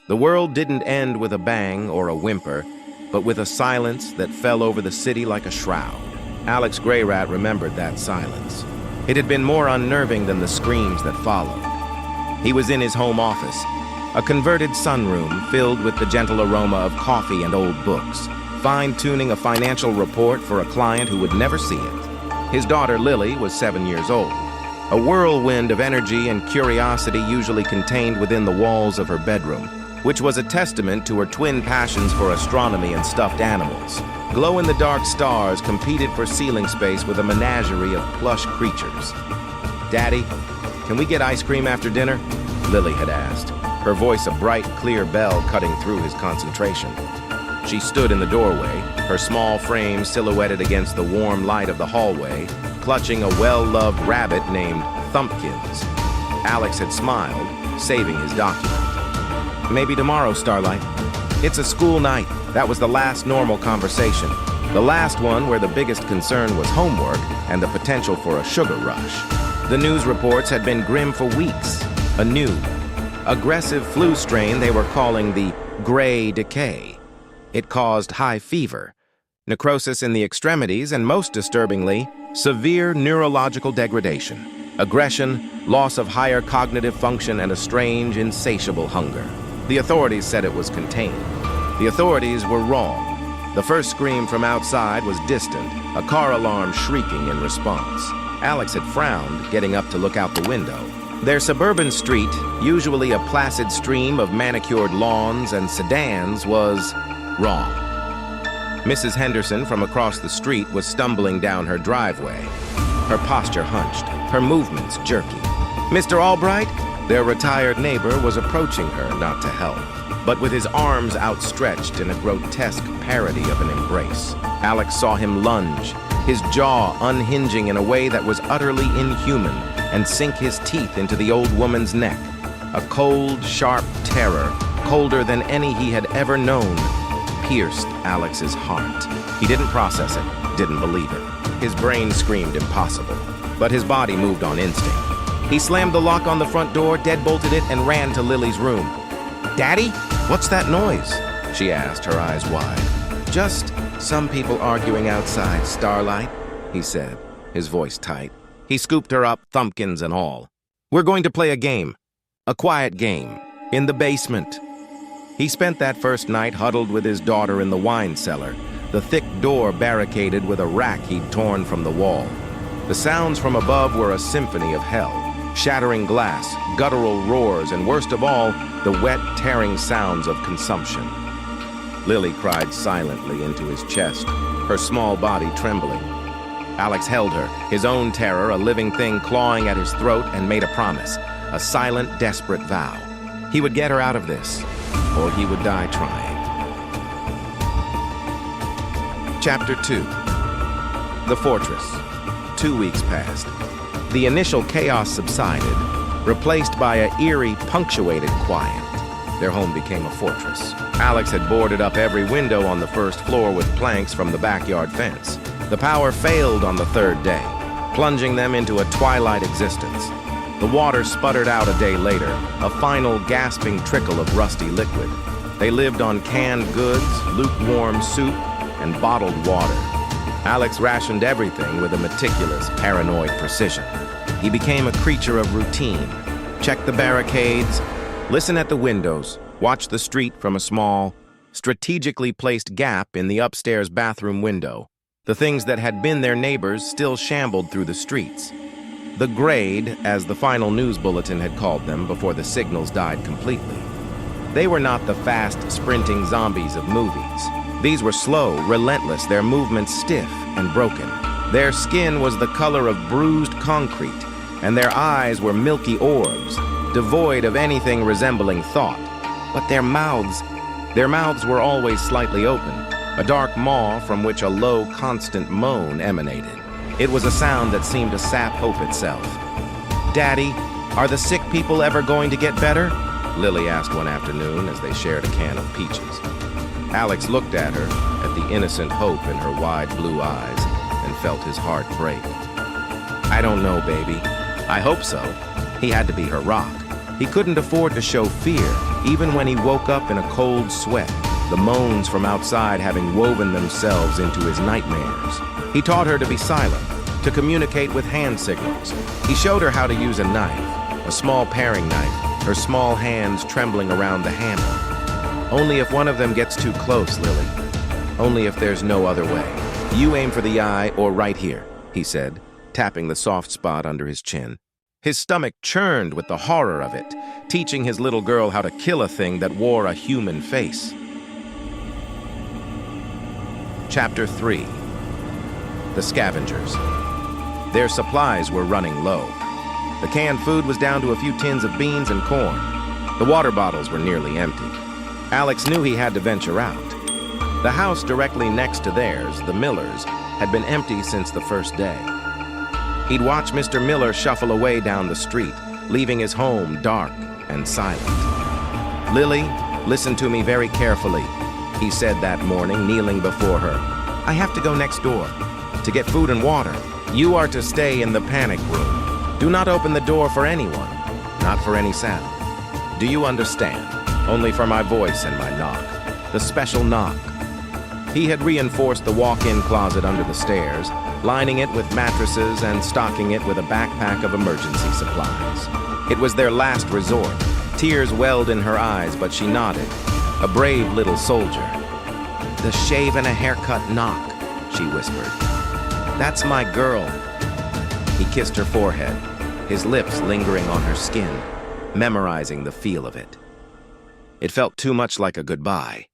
The world didn't end with a bang or a whimper, but with a silence that fell over the city like a shroud. Alex Greyrat remembered that silence. It had been more unnerving than the screams that followed. He was in his home office, a converted sunroom filled with the gentle aroma of coffee and old books, fine-tuning a financial report for a client who would never see it. His daughter, Lily, was 7 years old, a whirlwind of energy and curiosity usually contained within the walls of her bedroom, which was a testament to her twin passions for astronomy and stuffed animals. Glow-in-the-dark stars competed for ceiling space with a menagerie of plush creatures. "Daddy, can we get ice cream after dinner?" Lily had asked, her voice a bright, clear bell cutting through his concentration. She stood in the doorway, her small frame silhouetted against the warm light of the hallway, clutching a well-loved rabbit named Thumpkins. Alex had smiled, saving his document. "Maybe tomorrow, Starlight. It's a school night." That was the last normal conversation. The last one where the biggest concern was homework and the potential for a sugar rush. The news reports had been grim for weeks. A new, aggressive flu strain they were calling the Decay. It caused high fever, necrosis in the extremities, and most disturbingly, severe neurological degradation, aggression, loss of higher cognitive function, and a strange, insatiable hunger. The authorities said it was contained. The authorities were wrong. The first scream from outside was distant, a car alarm shrieking in response. Alex had frowned, getting up to look out the window. Their suburban street, usually a placid stream of manicured lawns and sedans, was wrong. Mrs. Henderson from across the street was stumbling down her driveway, her posture hunched, her movements jerky. "Mr. Albright?" Their retired neighbor was approaching her, not to help, but with his arms outstretched in a grotesque parody of an embrace. Alex saw him lunge, his jaw unhinging in a way that was utterly inhuman, and sink his teeth into the old woman's neck. A cold, sharp terror, colder than any he had ever known, pierced Alex's heart. He didn't process it, didn't believe it. His brain screamed impossible, but his body moved on instinct. He slammed the lock on the front door, deadbolted it, and ran to Lily's room. "Daddy, what's that noise?" she asked, her eyes wide. "Just some people arguing outside, Starlight," he said, his voice tight. He scooped her up, thumpkins and all. "We're going to play a game. A quiet game. In the basement." He spent that first night huddled with his daughter in the wine cellar, the thick door barricaded with a rack he'd torn from the wall. The sounds from above were a symphony of hell. Shattering glass, guttural roars, and worst of all, the wet, tearing sounds of consumption. Lily cried silently into his chest, her small body trembling. Alex held her, his own terror a living thing clawing at his throat, and made a promise, a silent, desperate vow. He would get her out of this, or he would die trying. Chapter 2. The Fortress. 2 weeks passed. The initial chaos subsided, replaced by an eerie, punctuated quiet. Their home became a fortress. Alex had boarded up every window on the first floor with planks from the backyard fence. The power failed on the third day, plunging them into a twilight existence. The water sputtered out a day later, a final gasping trickle of rusty liquid. They lived on canned goods, lukewarm soup, and bottled water. Alex rationed everything with a meticulous, paranoid precision. He became a creature of routine. Check the barricades, listen at the windows, watch the street from a small, strategically placed gap in the upstairs bathroom window. The things that had been their neighbors still shambled through the streets. The Grade, as the final news bulletin had called them before the signals died completely. They were not the fast, sprinting zombies of movies. These were slow, relentless, their movements stiff and broken. Their skin was the color of bruised concrete, and their eyes were milky orbs, devoid of anything resembling thought. But their mouths were always slightly open, a dark maw from which a low, constant moan emanated. It was a sound that seemed to sap hope itself. "Daddy, are the sick people ever going to get better?" Lily asked one afternoon as they shared a can of peaches. Alex looked at her, at the innocent hope in her wide blue eyes, and felt his heart break. "I don't know, baby. I hope so." He had to be her rock. He couldn't afford to show fear. even when he woke up in a cold sweat, the moans from outside having woven themselves into his nightmares. He taught her to be silent, to communicate with hand signals. He showed her how to use a knife, a small paring knife, her small hands trembling around the handle. Only if one of them gets too close, Lily. Only if there's no other way. You aim for the eye or right here, he said, tapping the soft spot under his chin. His stomach churned with the horror of it, teaching his little girl how to kill a thing that wore a human face. Chapter 3. The Scavengers. Their supplies were running low. The canned food was down to a few tins of beans and corn. The water bottles were nearly empty. Alex knew he had to venture out. The house directly next to theirs, the Millers, had been empty since the first day. He'd watch Mr. Miller shuffle away down the street, leaving his home dark and silent. "Lily, listen to me very carefully," he said that morning, kneeling before her. "I have to go next door to get food and water. You are to stay in the panic room. Do not open the door for anyone, not for any sound. Do you understand? Only for my voice and my knock, the special knock." He had reinforced the walk-in closet under the stairs, lining it with mattresses and stocking it with a backpack of emergency supplies. It was their last resort. Tears welled in her eyes, but she nodded. A brave little soldier. "The shave and a haircut knock," she whispered. "That's my girl." He kissed her forehead, his lips lingering on her skin, memorizing the feel of it. It felt too much like a goodbye.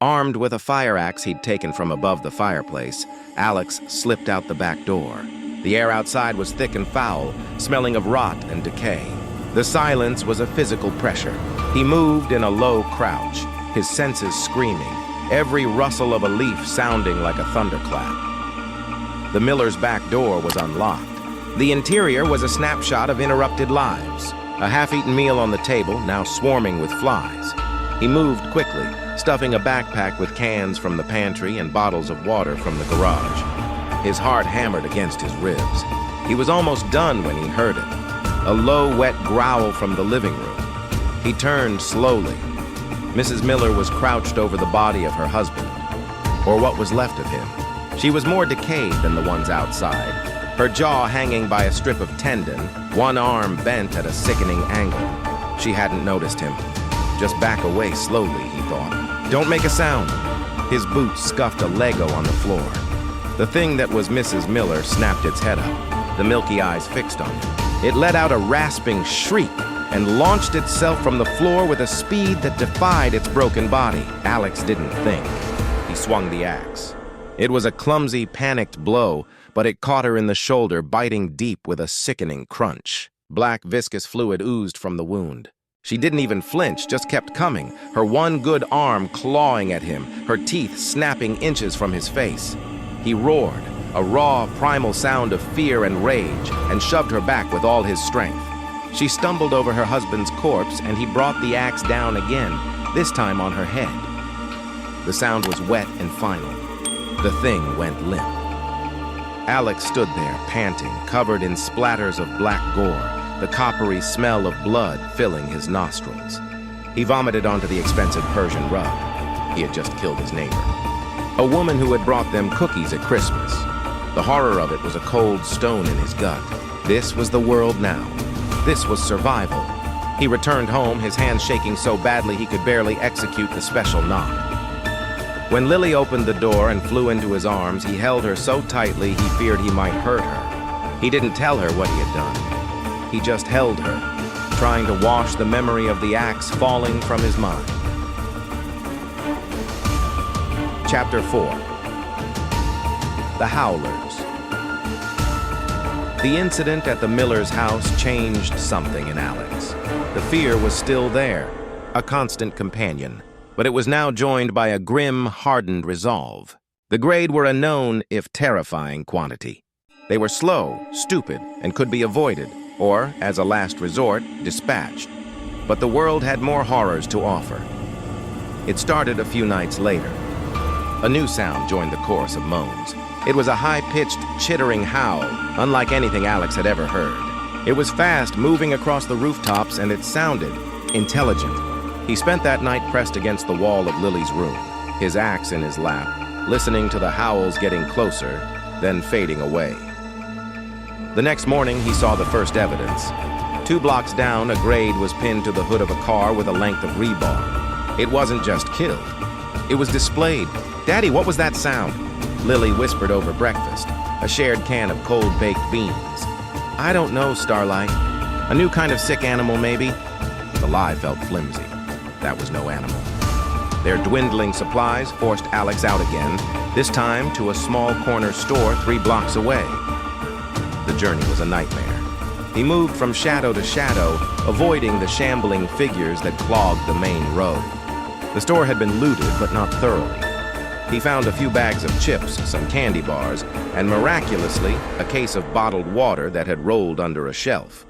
Armed with a fire axe he'd taken from above the fireplace, Alex slipped out the back door. The air outside was thick and foul, smelling of rot and decay. The silence was a physical pressure. He moved in a low crouch, his senses screaming, every rustle of a leaf sounding like a thunderclap. The Miller's back door was unlocked. The interior was a snapshot of interrupted lives. A half-eaten meal on the table, now swarming with flies. He moved quickly, stuffing a backpack with cans from the pantry and bottles of water from the garage. His heart hammered against his ribs. He was almost done when he heard it. A low, wet growl from the living room. He turned slowly. Mrs. Miller was crouched over the body of her husband, or what was left of him. She was more decayed than the ones outside, her jaw hanging by a strip of tendon, one arm bent at a sickening angle. She hadn't noticed him. Just back away slowly, he thought. Don't make a sound. His boots scuffed a Lego on the floor. The thing that was Mrs. Miller snapped its head up, the milky eyes fixed on him. It let out a rasping shriek and launched itself from the floor with a speed that defied its broken body. Alex didn't think. He swung the axe. It was a clumsy, panicked blow, but it caught her in the shoulder, biting deep with a sickening crunch. Black, viscous fluid oozed from the wound. She didn't even flinch, just kept coming, her one good arm clawing at him, her teeth snapping inches from his face. He roared, a raw, primal sound of fear and rage, and shoved her back with all his strength. She stumbled over her husband's corpse, and he brought the axe down again, this time on her head. The sound was wet and final. The thing went limp. Alex stood there, panting, covered in splatters of black gore, the coppery smell of blood filling his nostrils. He vomited onto the expensive Persian rug. He had just killed his neighbor. A woman who had brought them cookies at Christmas. The horror of it was a cold stone in his gut. This was the world now. This was survival. He returned home, his hands shaking so badly he could barely execute the special knock. When Lily opened the door and flew into his arms, he held her so tightly he feared he might hurt her. He didn't tell her what he had done. He just held her, trying to wash the memory of the axe falling from his mind. Chapter 4. The Howlers. The incident at the Miller's house changed something in Alex. The fear was still there, a constant companion, but it was now joined by a grim, hardened resolve. The Grade were a known, if terrifying, quantity. They were slow, stupid, and could be avoided, or, as a last resort, dispatched. But the world had more horrors to offer. It started a few nights later. A new sound joined the chorus of moans. It was a high-pitched, chittering howl, unlike anything Alex had ever heard. It was fast, moving across the rooftops, and it sounded intelligent. He spent that night pressed against the wall of Lily's room, his axe in his lap, listening to the howls getting closer, then fading away. The next morning, he saw the first evidence. 2 blocks down, a grade was pinned to the hood of a car with a length of rebar. It wasn't just killed. It was displayed. "Daddy, what was that sound?" Lily whispered over breakfast, a shared can of cold baked beans. "I don't know, Starlight. A new kind of sick animal, maybe?" The lie felt flimsy. That was no animal. Their dwindling supplies forced Alex out again, this time to a small corner store 3 blocks away. The journey was a nightmare. He moved from shadow to shadow, avoiding the shambling figures that clogged the main road. The store had been looted, but not thoroughly. He found a few bags of chips, some candy bars, and miraculously, a case of bottled water that had rolled under a shelf.